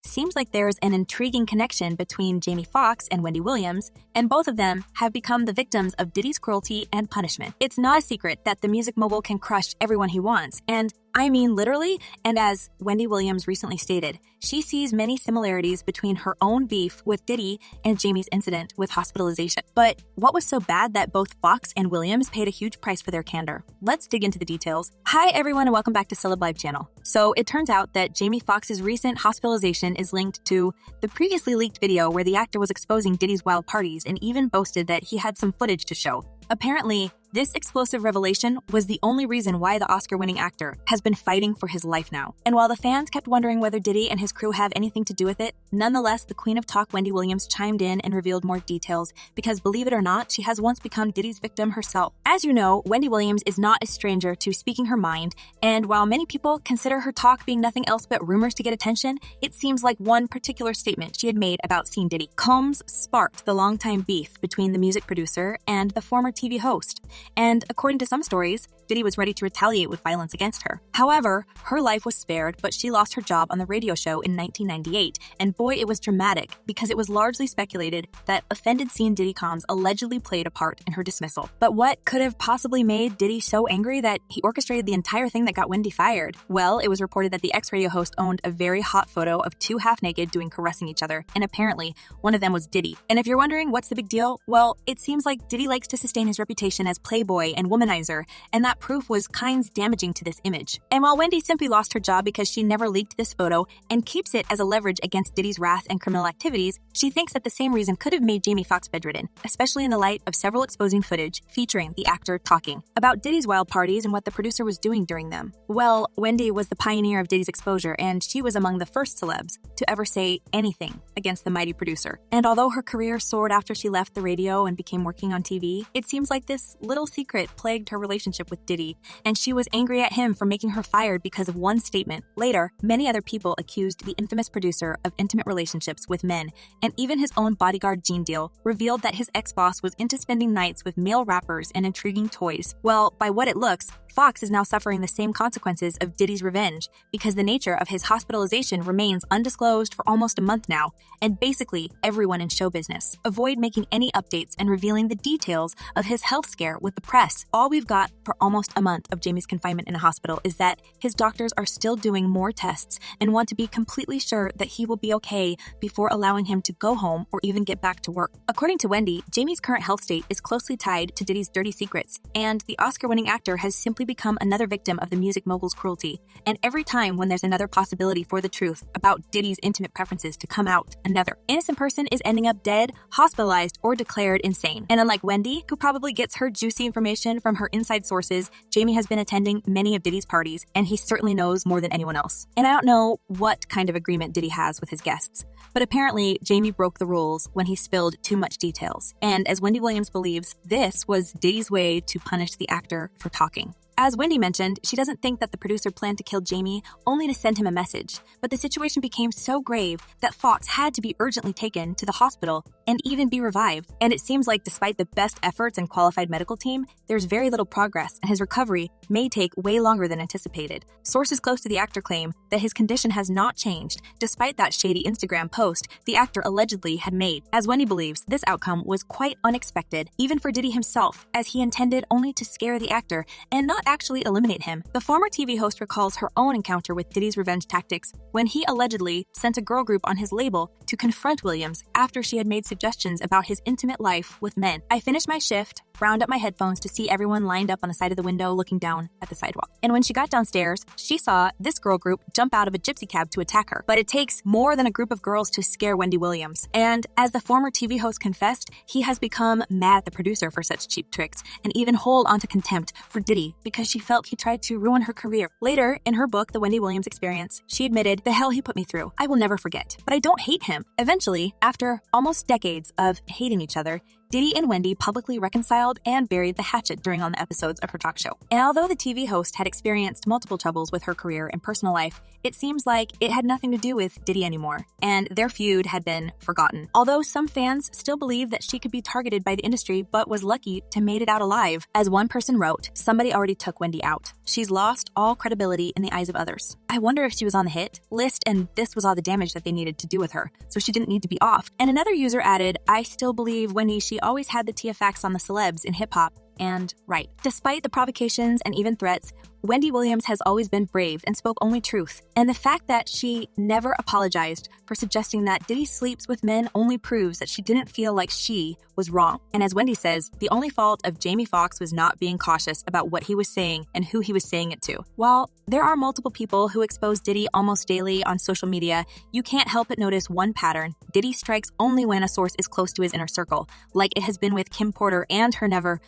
seems like there's an intriguing connection between Jamie Foxx and Wendy Williams, and both of them have become the victims of Diddy's cruelty and punishment. It's not a secret that the music mogul can crush everyone he wants, and I mean literally, and as Wendy Williams recently stated, she sees many similarities between her own beef with Diddy and Jamie's incident with hospitalization. But what was so bad that both Foxx and Williams paid a huge price for their candor? Let's dig into the details. Hi everyone and welcome back to Celeb Live channel. So it turns out that Jamie Foxx's recent hospitalization is linked to the previously leaked video where the actor was exposing Diddy's wild parties and even boasted that he had some footage to show. Apparently, this explosive revelation was the only reason why the Oscar-winning actor has been fighting for his life now. And while the fans kept wondering whether Diddy and his crew have anything to do with it, nonetheless, the Queen of Talk, Wendy Williams, chimed in and revealed more details because, believe it or not, she has once become Diddy's victim herself. As you know, Wendy Williams is not a stranger to speaking her mind, and while many people consider her talk being nothing else but rumors to get attention, it seems like one particular statement she had made about seeing Diddy Combs sparked the longtime beef between the music producer and the former TV host. And according to some stories, Diddy was ready to retaliate with violence against her. However, her life was spared, but she lost her job on the radio show in 1998. And boy, it was dramatic because it was largely speculated that offended scene Diddy Combs allegedly played a part in her dismissal. But what could have possibly made Diddy so angry that he orchestrated the entire thing that got Wendy fired? Well, it was reported that the ex-radio host owned a very hot photo of two half-naked doing caressing each other, and apparently one of them was Diddy. And if you're wondering what's the big deal, well, it seems like Diddy likes to sustain his reputation as playboy and womanizer, and that proof was kinds damaging to this image. And while Wendy simply lost her job because she never leaked this photo and keeps it as a leverage against Diddy's wrath and criminal activities, she thinks that the same reason could have made Jamie Foxx bedridden, especially in the light of several exposing footage featuring the actor talking about Diddy's wild parties and what the producer was doing during them. Well, Wendy was the pioneer of Diddy's exposure, and she was among the first celebs to ever say anything against the mighty producer. And although her career soared after she left the radio and began working on TV, it seems like this little secret plagued her relationship with Diddy, and she was angry at him for making her fired because of one statement. Later, many other people accused the infamous producer of intimate relationships with men, and even his own bodyguard Gene Deal revealed that his ex-boss was into spending nights with male rappers and intriguing toys. Well, by what it looks, Foxx is now suffering the same consequences of Diddy's revenge because the nature of his hospitalization remains undisclosed for almost a month now, and basically everyone in show business avoid making any updates and revealing the details of his health scare with the press. All we've got for almost a month of Jamie's confinement in a hospital is that his doctors are still doing more tests and want to be completely sure that he will be okay before allowing him to go home or even get back to work. According to Wendy, Jamie's current health state is closely tied to Diddy's dirty secrets, and the Oscar-winning actor has simply become another victim of the music mogul's cruelty. And every time when there's another possibility for the truth about Diddy's intimate preferences to come out, another innocent person is ending up dead, hospitalized, or declared insane. And unlike Wendy, who probably gets her juicy information from her inside sources, Jamie has been attending many of Diddy's parties, and he certainly knows more than anyone else. And I don't know what kind of agreement Diddy has with his guests, but apparently Jamie broke the rules when he spilled too much details. And as Wendy Williams believes, this was Diddy's way to punish the actor for talking. As Wendy mentioned, she doesn't think that the producer planned to kill Jamie only to send him a message, but the situation became so grave that Foxx had to be urgently taken to the hospital and even be revived. And it seems like despite the best efforts and qualified medical team, there's very little progress, and his recovery may take way longer than anticipated. Sources close to the actor claim that his condition has not changed, despite that shady Instagram post the actor allegedly had made. As Wendy believes, this outcome was quite unexpected, even for Diddy himself, as he intended only to scare the actor and not actually eliminate him. The former TV host recalls her own encounter with Diddy's revenge tactics when he allegedly sent a girl group on his label to confront Williams after she had made suggestions about his intimate life with men. I finished my shift, wound up my headphones to see everyone lined up on the side of the window looking down at the sidewalk. And when she got downstairs, she saw this girl group jump out of a gypsy cab to attack her. But it takes more than a group of girls to scare Wendy Williams. And as the former TV host confessed, he has become mad at the producer for such cheap tricks and even hold onto contempt for Diddy because she felt he tried to ruin her career. Later, in her book, The Wendy Williams Experience, she admitted, "The hell he put me through, I will never forget. But I don't hate him." Eventually, after almost decades of hating each other, Diddy and Wendy publicly reconciled and buried the hatchet during on the episodes of her talk show. And although the TV host had experienced multiple troubles with her career and personal life, it seems like it had nothing to do with Diddy anymore, and their feud had been forgotten. Although some fans still believe that she could be targeted by the industry, but was lucky to made it out alive. As one person wrote, somebody already took Wendy out. She's lost all credibility in the eyes of others. I wonder if she was on the hit list and this was all the damage that they needed to do with her, so she didn't need to be off. And another user added, I still believe Wendy, she always had the TFX on the celebs in hip-hop. And right. Despite the provocations and even threats, Wendy Williams has always been brave and spoke only truth. And the fact that she never apologized for suggesting that Diddy sleeps with men only proves that she didn't feel like she was wrong. And as Wendy says, the only fault of Jamie Foxx was not being cautious about what he was saying and who he was saying it to. While there are multiple people who expose Diddy almost daily on social media, you can't help but notice one pattern. Diddy strikes only when a source is close to his inner circle, like it has been with Kim Porter and her never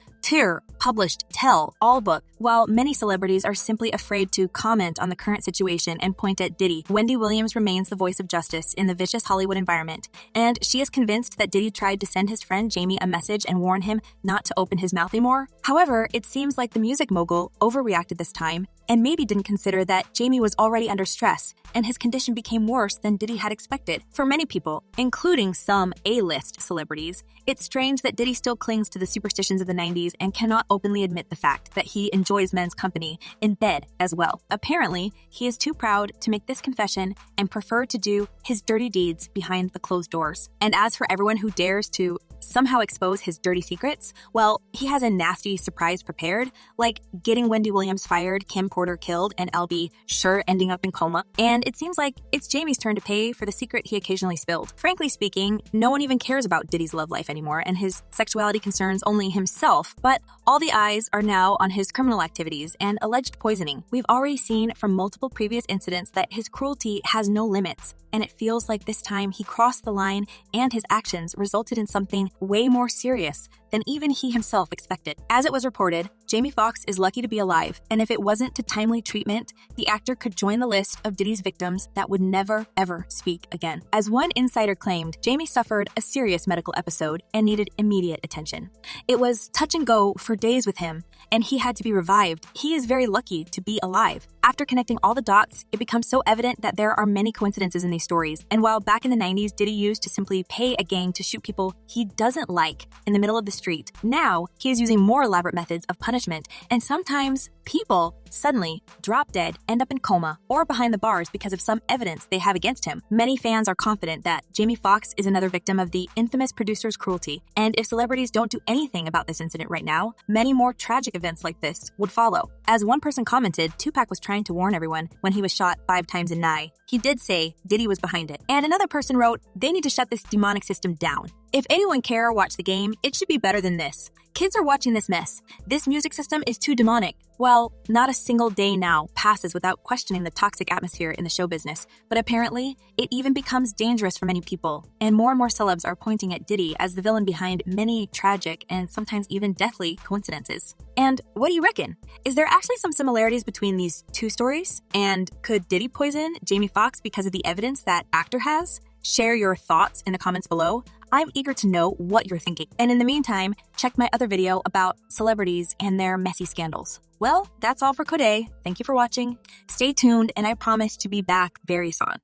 published tell-all book. While many celebrities are simply afraid to comment on the current situation and point at Diddy, Wendy Williams remains the voice of justice in the vicious Hollywood environment, and she is convinced that Diddy tried to send his friend Jamie a message and warn him not to open his mouth anymore. However, it seems like the music mogul overreacted this time and maybe didn't consider that Jamie was already under stress and his condition became worse than Diddy had expected. For many people, including some A-list celebrities, it's strange that Diddy still clings to the superstitions of the 90s and cannot openly admit the fact that he enjoys men's company in bed as well. Apparently, he is too proud to make this confession and prefer to do his dirty deeds behind the closed doors. And as for everyone who dares to somehow expose his dirty secrets, well, he has a nasty surprise prepared, like getting Wendy Williams fired, Kim Porter killed, and LB sure ending up in coma. And it seems like it's Jamie's turn to pay for the secret he occasionally spilled. Frankly speaking, no one even cares about Diddy's love life anymore, and his sexuality concerns only himself, but all the eyes are now on his criminal activities and alleged poisoning. We've already seen from multiple previous incidents that his cruelty has no limits, and it feels like this time he crossed the line and his actions resulted in something way more serious than even he himself expected. As it was reported, Jamie Foxx is lucky to be alive, and if it wasn't to timely treatment, the actor could join the list of Diddy's victims that would never, ever speak again. As one insider claimed, Jamie suffered a serious medical episode and needed immediate attention. It was touch and go for days with him, and he had to be revived. He is very lucky to be alive. After connecting all the dots, it becomes so evident that there are many coincidences in these stories. And while back in the 90s, Diddy used to simply pay a gang to shoot people he doesn't like in the middle of the street, now he is using more elaborate methods of punishment, and sometimes people suddenly drop dead, end up in coma, or behind the bars because of some evidence they have against him. Many fans are confident that Jamie Foxx is another victim of the infamous producer's cruelty, and if celebrities don't do anything about this incident right now, many more tragic events like this would follow. As one person commented, Tupac was trying to warn everyone when he was shot 5 times in Nye. He did say Diddy was behind it. And another person wrote, they need to shut this demonic system down. If anyone care or watch the game, it should be better than this. Kids are watching this mess. This music system is too demonic. Well, not a single day now passes without questioning the toxic atmosphere in the show business, but apparently, it even becomes dangerous for many people. And more celebs are pointing at Diddy as the villain behind many tragic and sometimes even deathly coincidences. And what do you reckon? Is there actually some similarities between these two stories? And could Diddy poison Jamie Foxx because of the evidence that actor has? Share your thoughts in the comments below. I'm eager to know what you're thinking. And in the meantime, check my other video about celebrities and their messy scandals. Well, that's all for today. Thank you for watching. Stay tuned, and I promise to be back very soon.